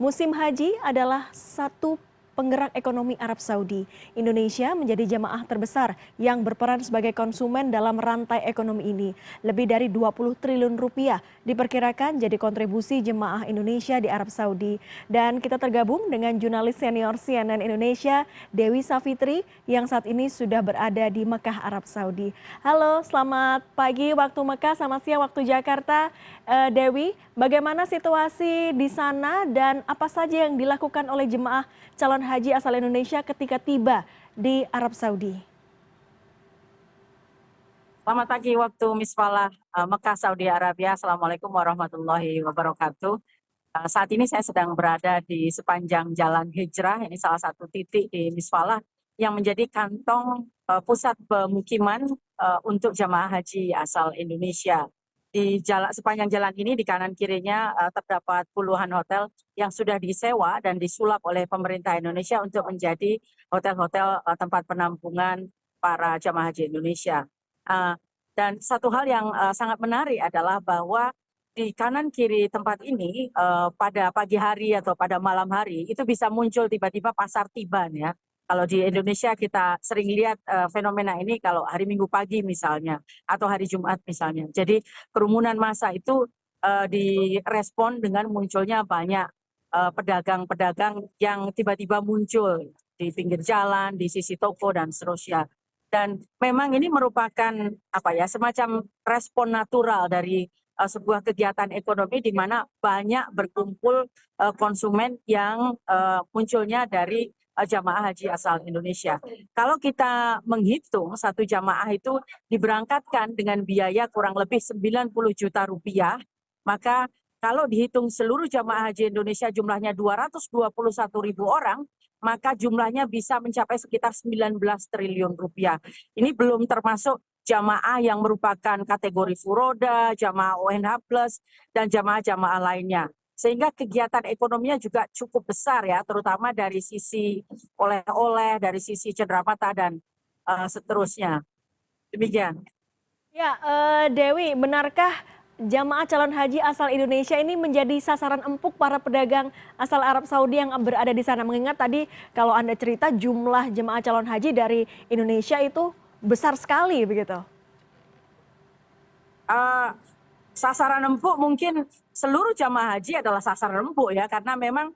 Musim haji adalah satu penggerak ekonomi Arab Saudi. Indonesia menjadi jamaah terbesar yang berperan sebagai konsumen dalam rantai ekonomi ini. Lebih dari 20 triliun rupiah diperkirakan jadi kontribusi jemaah Indonesia di Arab Saudi. Dan kita tergabung dengan jurnalis senior CNN Indonesia, Dewi Savitri, yang saat ini sudah berada di Mekah, Arab Saudi. Halo, selamat pagi waktu Mekah, selamat siang waktu Jakarta. Dewi, bagaimana situasi di sana dan apa saja yang dilakukan oleh jemaah calon haji asal Indonesia ketika tiba di Arab Saudi? Selamat pagi waktu Misfalah, Mekah, Saudi Arabia. Assalamualaikum warahmatullahi wabarakatuh. Saat ini saya sedang berada di sepanjang Jalan Hijrah. Ini salah satu titik di Misfalah yang menjadi kantong pusat pemukiman untuk jamaah haji asal Indonesia. Di sepanjang jalan ini di kanan kirinya terdapat puluhan hotel yang sudah disewa dan disulap oleh pemerintah Indonesia untuk menjadi hotel-hotel tempat penampungan para jamaah haji Indonesia. Dan satu hal yang sangat menarik adalah bahwa di kanan kiri tempat ini pada pagi hari atau pada malam hari itu bisa muncul tiba-tiba pasar tiban ya. Kalau di Indonesia kita sering lihat fenomena ini kalau hari Minggu pagi misalnya atau hari Jumat misalnya. Jadi kerumunan massa itu direspon dengan munculnya banyak pedagang-pedagang yang tiba-tiba muncul di pinggir jalan, di sisi toko dan seterusnya. Dan memang ini merupakan semacam respon natural dari sebuah kegiatan ekonomi di mana banyak berkumpul konsumen yang munculnya dari jamaah haji asal Indonesia. Kalau kita menghitung satu jamaah itu diberangkatkan dengan biaya kurang lebih 90 juta rupiah, maka kalau dihitung seluruh jamaah haji Indonesia jumlahnya 221 ribu orang, maka jumlahnya bisa mencapai sekitar 19 triliun rupiah. Ini belum termasuk jamaah yang merupakan kategori furoda, jamaah ONH+, dan jamaah-jamaah lainnya. Sehingga kegiatan ekonominya juga cukup besar ya, terutama dari sisi oleh-oleh, dari sisi cenderamata dan seterusnya. Demikian. Ya, Dewi, benarkah jamaah calon haji asal Indonesia ini menjadi sasaran empuk para pedagang asal Arab Saudi yang berada di sana? Mengingat tadi kalau Anda cerita jumlah jemaah calon haji dari Indonesia itu besar sekali begitu. Sasaran empuk mungkin seluruh jamaah haji adalah sasaran empuk ya, karena memang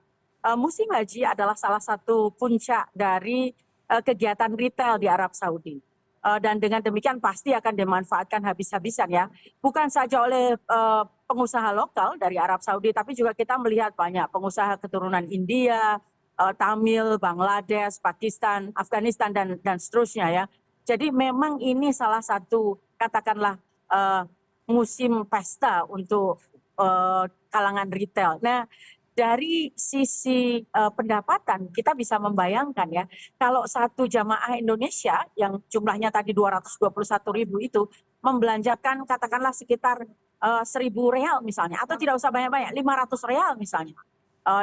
musim haji adalah salah satu puncak dari kegiatan retail di Arab Saudi. Dan dengan demikian pasti akan dimanfaatkan habis-habisan ya. Bukan saja oleh pengusaha lokal dari Arab Saudi, tapi juga kita melihat banyak pengusaha keturunan India, Tamil, Bangladesh, Pakistan, Afghanistan, dan seterusnya ya. Jadi memang ini salah satu katakanlah musim pesta untuk kalangan retail. Nah, dari sisi pendapatan kita bisa membayangkan ya, kalau satu jamaah Indonesia yang jumlahnya tadi 221 ribu itu membelanjakan katakanlah sekitar 1.000 real misalnya, atau tidak usah banyak-banyak, 500 real misalnya,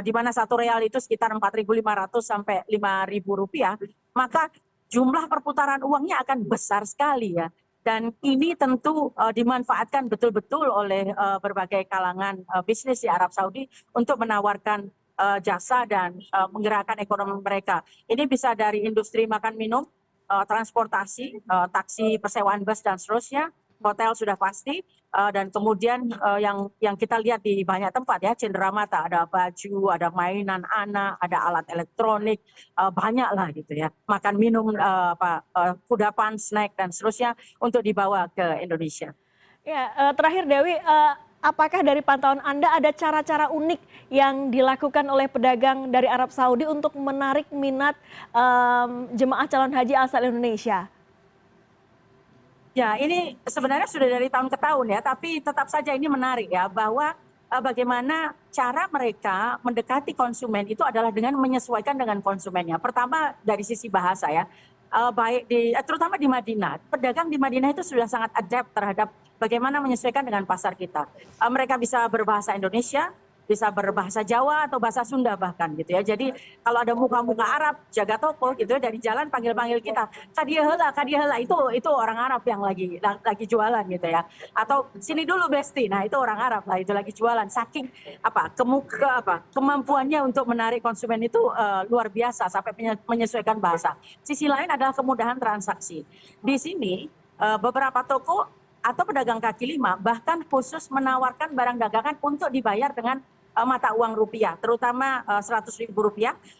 di mana satu real itu sekitar 4.500 sampai 5.000 rupiah, maka jumlah perputaran uangnya akan besar sekali ya. Dan ini tentu dimanfaatkan betul-betul oleh berbagai kalangan bisnis di Arab Saudi untuk menawarkan jasa dan menggerakkan ekonomi mereka. Ini bisa dari industri makan minum, transportasi, taksi, persewaan bus dan seterusnya, hotel sudah pasti, dan kemudian yang kita lihat di banyak tempat ya, cenderamata, ada baju, ada mainan anak, ada alat elektronik, banyak lah gitu ya, makan minum, kudapan, snack dan seterusnya untuk dibawa ke Indonesia. Ya, terakhir Dewi, apakah dari pantauan Anda ada cara-cara unik yang dilakukan oleh pedagang dari Arab Saudi untuk menarik minat jemaah calon haji asal Indonesia? Ya, ini sebenarnya sudah dari tahun ke tahun ya, tapi tetap saja ini menarik ya, bahwa bagaimana cara mereka mendekati konsumen itu adalah dengan menyesuaikan dengan konsumennya. Pertama dari sisi bahasa ya, terutama di Madinah, pedagang di Madinah itu sudah sangat adapt terhadap bagaimana menyesuaikan dengan pasar kita. Mereka bisa berbahasa Indonesia, bisa berbahasa Jawa atau bahasa Sunda bahkan gitu ya. Jadi kalau ada muka-muka Arab jaga toko gitu ya, dari jalan panggil-panggil kita, kadia heula itu orang Arab yang lagi jualan gitu ya. Atau sini dulu Besti. Nah, itu orang Arab lah, itu lagi jualan. Saking kemampuannya untuk menarik konsumen itu luar biasa sampai menyesuaikan bahasa. Sisi lain adalah kemudahan transaksi. Di sini beberapa toko atau pedagang kaki lima bahkan khusus menawarkan barang dagangan untuk dibayar dengan mata uang rupiah, terutama Rp100.000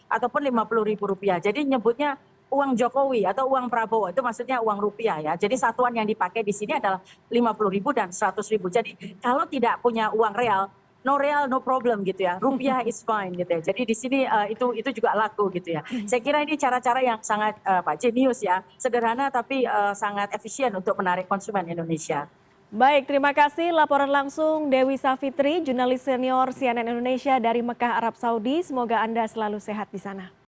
ataupun Rp50.000. Jadi nyebutnya uang Jokowi atau uang Prabowo, itu maksudnya uang rupiah ya. Jadi satuan yang dipakai di sini adalah 50.000 dan 100.000. Jadi kalau tidak punya uang real, no real, no problem gitu ya. Rupiah is fine gitu ya. Jadi di sini itu juga laku gitu ya. Saya kira ini cara-cara yang sangat jenius ya, sederhana tapi sangat efisien untuk menarik konsumen Indonesia. Baik, terima kasih laporan langsung Dewi Savitri, jurnalis senior CNN Indonesia dari Mekah, Arab Saudi. Semoga Anda selalu sehat di sana.